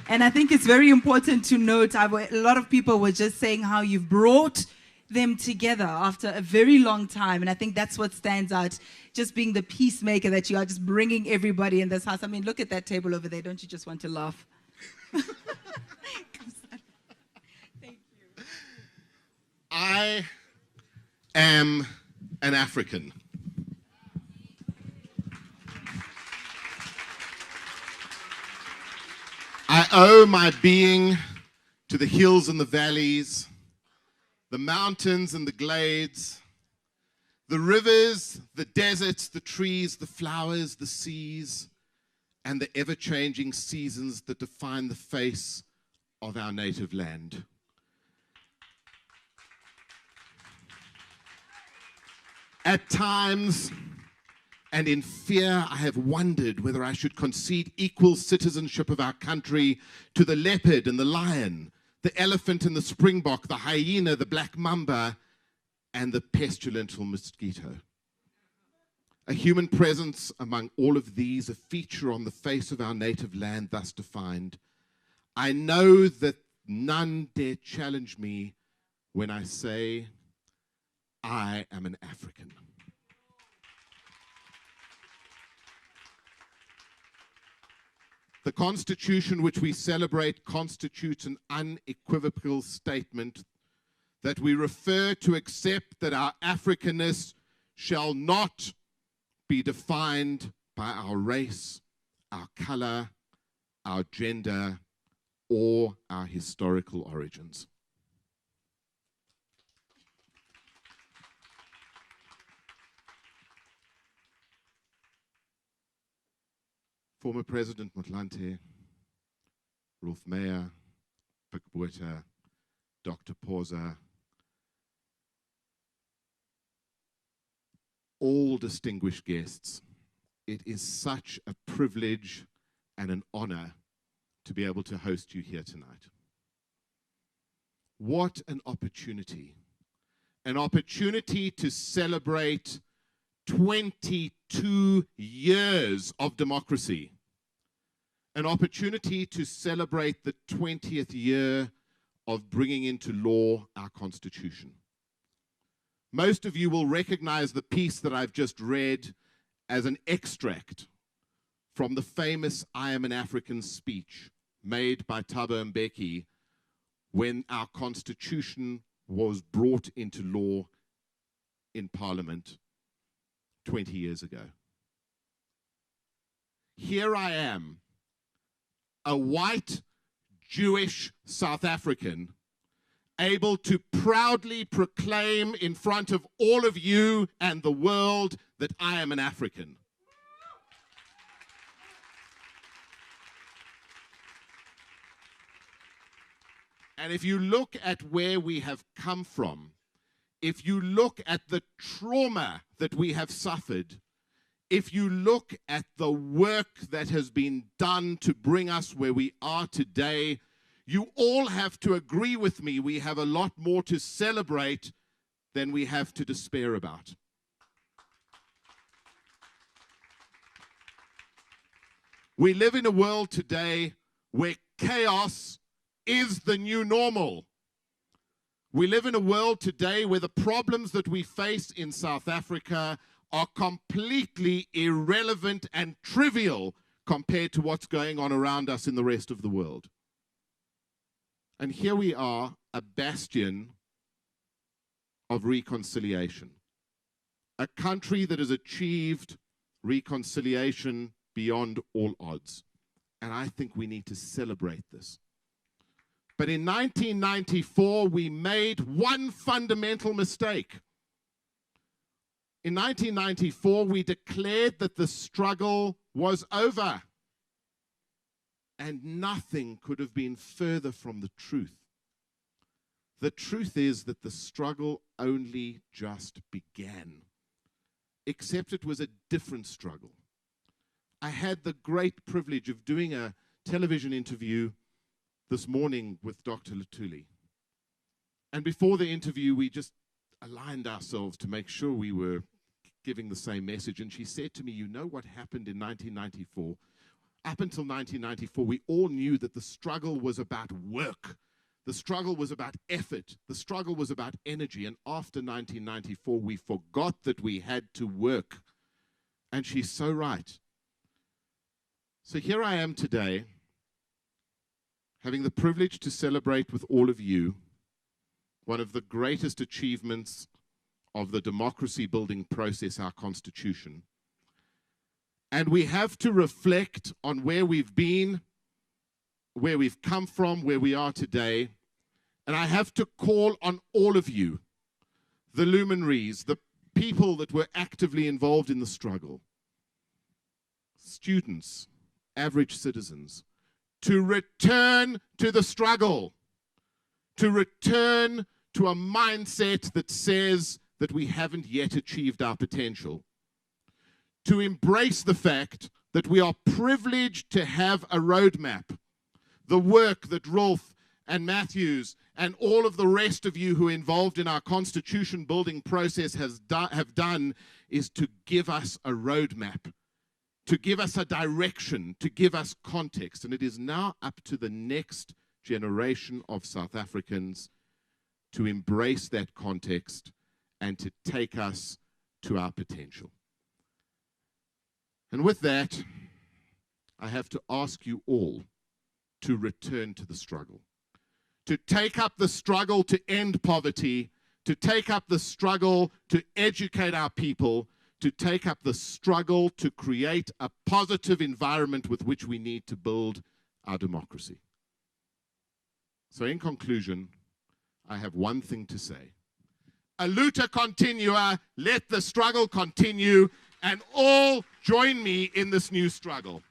And I think it's very important to note, a lot of people were just saying how you've brought them together after a very long time. And I think that's what stands out, just being the peacemaker that you are, just bringing everybody in this house. I mean, look at that table over there. Don't you just want to laugh? Thank you. I am an African. I owe my being to the hills and the valleys, the mountains and the glades, the rivers, the deserts, the trees, the flowers, the seas, and the ever-changing seasons that define the face of our native land. At times, and in fear, I have wondered whether I should concede equal citizenship of our country to the leopard and the lion, the elephant and the springbok, the hyena, the black mamba, and the pestilential mosquito. A human presence among all of these, a feature on the face of our native land thus defined. I know that none dare challenge me when I say I am an African. The Constitution which we celebrate constitutes an unequivocal statement that we refer to accept that our Africanness shall not be defined by our race, our color, our gender, or our historical origins. Former President Motlanthe, Rolf Meyer, Pickbuerta, Dr. Poza, all distinguished guests, it is such a privilege and an honor to be able to host you here tonight. What an opportunity to celebrate 22 years of democracy. An opportunity to celebrate the 20th year of bringing into law our Constitution. Most of you will recognize the piece that I've just read as an extract from the famous I Am an African speech made by Thabo Mbeki when our Constitution was brought into law in Parliament 20 years ago. Here I am, a white Jewish South African, able to proudly proclaim in front of all of you and the world that I am an African. And if you look at where we have come from, if you look at the trauma that we have suffered, if you look at the work that has been done to bring us where we are today, you all have to agree with me, we have a lot more to celebrate than we have to despair about. We live in a world today where chaos is the new normal. We live in a world today where the problems that we face in South Africa are completely irrelevant and trivial compared to what's going on around us in the rest of the world. And here we are, a bastion of reconciliation. A country that has achieved reconciliation beyond all odds. And I think we need to celebrate this. But in 1994, we made one fundamental mistake. In 1994, we declared that the struggle was over. And nothing could have been further from the truth. The truth is that the struggle only just began. Except it was a different struggle. I had the great privilege of doing a television interview this morning with Dr. Lutuli. And before the interview, we just aligned ourselves to make sure we were giving the same message. And she said to me, you know what happened in 1994? up until 1994, we all knew that the struggle was about work. The struggle was about effort. The struggle was about energy. And after 1994, we forgot that we had to work. And she's so right. So here I am today, having the privilege to celebrate with all of you one of the greatest achievements of the democracy building process, our Constitution. And we have to reflect on where we've been, where we've come from, where we are today. And I have to call on all of you, the luminaries, the people that were actively involved in the struggle, students, average citizens, to return to the struggle, to return to a mindset that says that we haven't yet achieved our potential, to embrace the fact that we are privileged to have a roadmap. The work that Rolf and Matthews and all of the rest of you who are involved in our constitution building process have done is to give us a roadmap, to give us a direction, to give us context. And it is now up to the next generation of South Africans to embrace that context and to take us to our potential. And with that, I have to ask you all to return to the struggle, to take up the struggle to end poverty, to take up the struggle to educate our people, to take up the struggle to create a positive environment with which we need to build our democracy. So in conclusion, I have one thing to say. Aluta continua, let the struggle continue, and all join me in this new struggle.